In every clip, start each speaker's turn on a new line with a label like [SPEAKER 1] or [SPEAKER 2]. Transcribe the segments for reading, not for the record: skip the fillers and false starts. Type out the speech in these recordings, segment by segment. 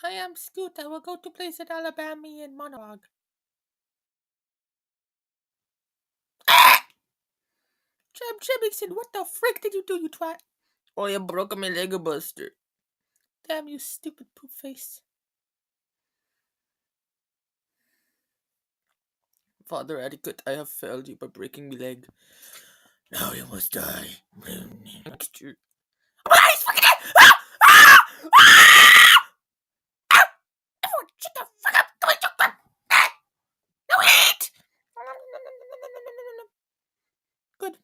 [SPEAKER 1] I am Scoot. I will go to place at Alabama in monologue. Jeb Jemmingson, what the frick did you do, you twat?
[SPEAKER 2] Oh, you broke my leg, Buster.
[SPEAKER 1] Damn you, stupid poop face.
[SPEAKER 2] Father Etiquette, I have failed you by breaking my leg. Now you must die. Next year.
[SPEAKER 1] Ah, he's fucking dead! Ah! Ah! Ah! Ah! Everyone, shut the fuck up! Come on, jump up! Ah! No, eat! Good.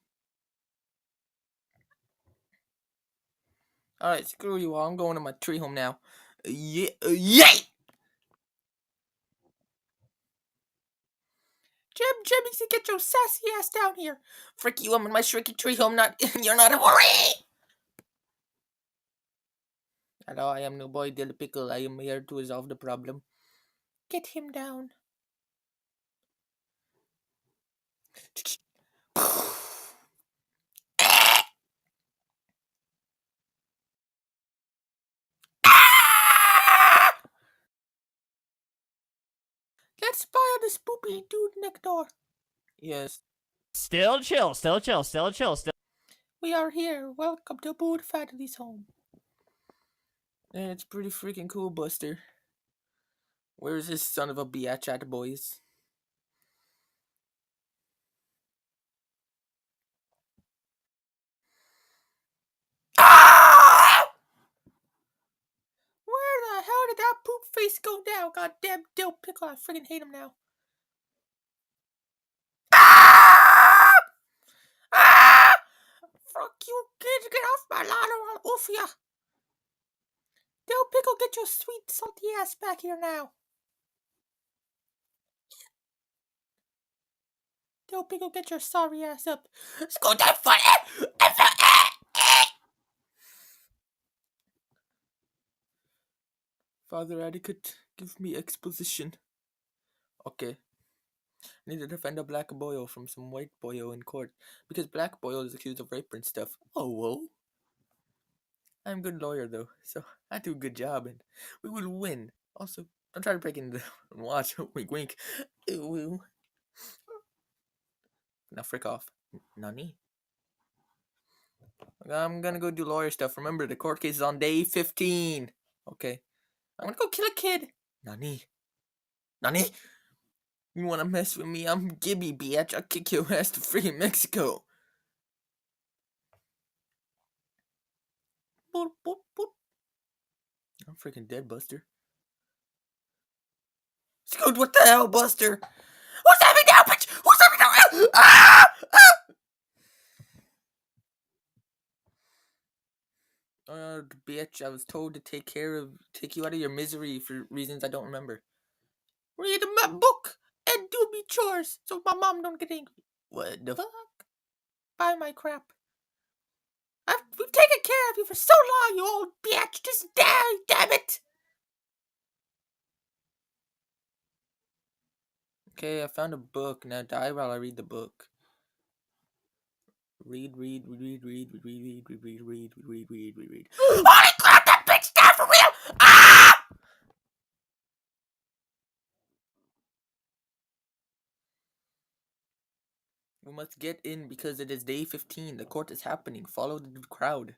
[SPEAKER 2] Alright, screw you all. I'm going to my tree home now. Yay!
[SPEAKER 1] Jeb Jemmingson, get your sassy ass down here.
[SPEAKER 2] Frick you, I'm in my shrinky tree home. You're not a worry! Hello, I am no boy Dill Pickle. I am here to resolve the problem.
[SPEAKER 1] Get him down. Ah! Let's spy on this poopy dude next door.
[SPEAKER 2] Yes.
[SPEAKER 3] Still chill.
[SPEAKER 1] We are here. Welcome to Boot Family's home.
[SPEAKER 2] Yeah, it's pretty freaking cool, Buster. Where's this son of a biatch at, boys?
[SPEAKER 1] Ah! Where the hell did that poop face go now? Goddamn dill pickle, I friggin' hate him now. Ah! Ah! Fuck you kids, get off my lawn or I'll oof ya. Dill pickle, get your sweet salty ass back here now. Dill pickle, get your sorry ass up. Scoot that foot.
[SPEAKER 2] Father Etiquette, give me exposition. Okay. I need to defend a black boyo from some white boyo in court because black boyo is accused of rape and stuff. Oh, whoa. I'm a good lawyer though, so I do a good job and we will win. Also, don't try to break into the watch. Wink, wink. Ew. Now frick off. Nani? I'm gonna go do lawyer stuff. Remember, the court case is on day 15. Okay. I'm gonna go kill a kid. Nani? Nani? You wanna mess with me? I'm Gibby, bitch. I'll kick your ass to freaking Mexico.
[SPEAKER 1] Boop, boop, boop.
[SPEAKER 2] I'm freaking dead, Buster. Scoot, what the hell, Buster?
[SPEAKER 1] Who's having now, bitch? Who's having now? Ah! Ah!
[SPEAKER 2] Bitch, I was told to take you out of your misery for reasons I don't remember.
[SPEAKER 1] Read my book and do me chores so my mom don't get angry.
[SPEAKER 2] What the fuck?
[SPEAKER 1] Buy my crap. We've taken care of you for so long, you old bitch. Just die, damn it.
[SPEAKER 2] Okay, I found a book. Now die while I read the book. Read.
[SPEAKER 1] Holy crap, that bitch died for real! Ah!
[SPEAKER 2] We must get in because it is day 15. The court is happening. Follow the crowd.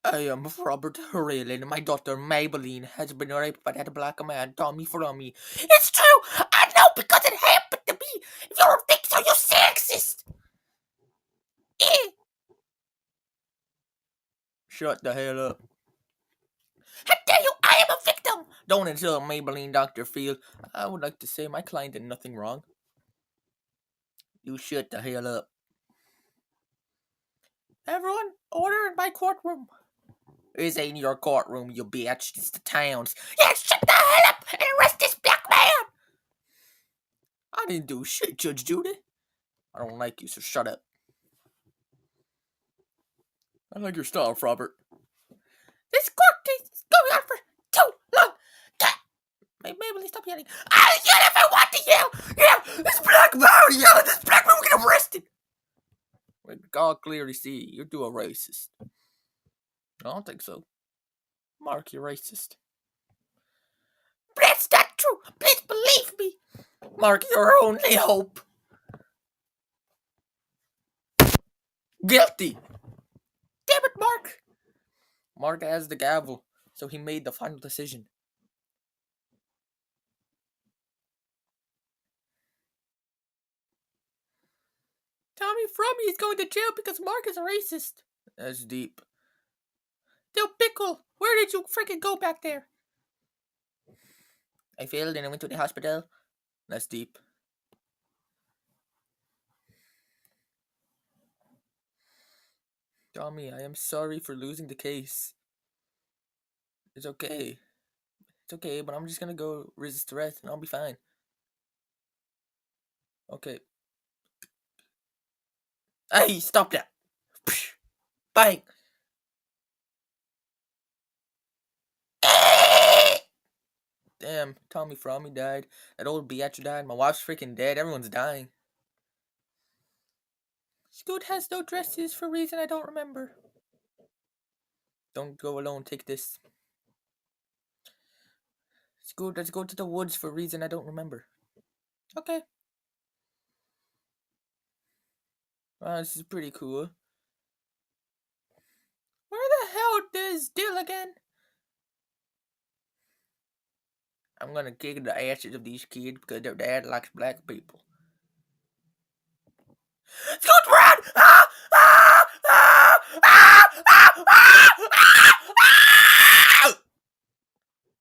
[SPEAKER 2] I am Robert Raylan. My daughter Maybelline has been raped by that black man, Tommy Frommy.
[SPEAKER 1] It's true! I know because it happened to me! If you don't think so, you sexist! Eh.
[SPEAKER 2] Shut the hell up.
[SPEAKER 1] How dare you! I am a victim!
[SPEAKER 2] Don't insult Maybelline, Dr. Field. I would like to say my client did nothing wrong. You shut the hell up.
[SPEAKER 1] Everyone, order in my courtroom.
[SPEAKER 2] This ain't your courtroom, you bitch. It's the town's.
[SPEAKER 1] Yes, shut the hell up and arrest this black man!
[SPEAKER 2] I didn't do shit, Judge Judy. I don't like you, so shut up. I like your style, Robert.
[SPEAKER 1] This court case is going on for too long. Maybe stop yelling. I'll yell if I want to yell. Yeah,
[SPEAKER 2] This black man, yeah, this black man will get arrested. We can all clearly see you're too a racist. I don't think so. Mark, you're racist.
[SPEAKER 1] But that's not true. Please believe me.
[SPEAKER 2] Mark, your only hope. Guilty.
[SPEAKER 1] Damn it, Mark.
[SPEAKER 2] Mark has the gavel, so he made the final decision.
[SPEAKER 1] Tommy Frummy is going to jail because Mark is a racist.
[SPEAKER 2] That's deep.
[SPEAKER 1] Dill Pickle, where did you freaking go back there?
[SPEAKER 2] I failed and I went to the hospital. That's deep. Tommy, I am sorry for losing the case. It's okay. It's okay, but I'm just gonna go resist arrest and I'll be fine. Okay. Hey, stop that! Bang! Damn, Tommy Frommy died. That old Beatrice died. My wife's freaking dead. Everyone's dying.
[SPEAKER 1] Scoot has no dresses for reason I don't remember.
[SPEAKER 2] Don't go alone. Take this. Scoot, let's go to the woods for a reason I don't remember.
[SPEAKER 1] Okay.
[SPEAKER 2] Wow, this is pretty cool.
[SPEAKER 1] Where the hell is Dill again?
[SPEAKER 2] I'm gonna kick the asses of these kids because their dad likes black people.
[SPEAKER 1] Scoot, run! Ah! Ah! Ah! Ah! Ah! Ah! Ah!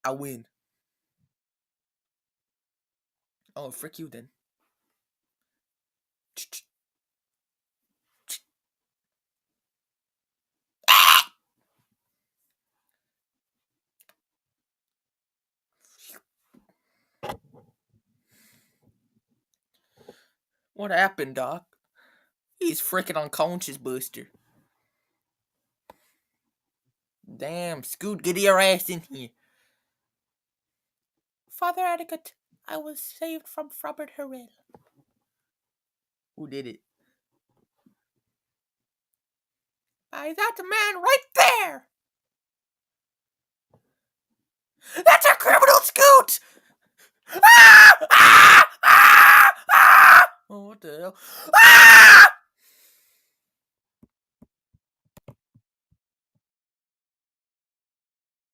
[SPEAKER 2] I win. Oh, frick you then. What happened, Doc? He's freaking unconscious, Buster. Damn, Scoot, get your ass in here.
[SPEAKER 1] Father Etiquette, I was saved from Robert Harrell.
[SPEAKER 2] Who did it?
[SPEAKER 1] By that man right there! That's a criminal, Scoot! Ah! Ah! Ah! Ah!
[SPEAKER 2] Oh, what the hell?
[SPEAKER 1] Ah!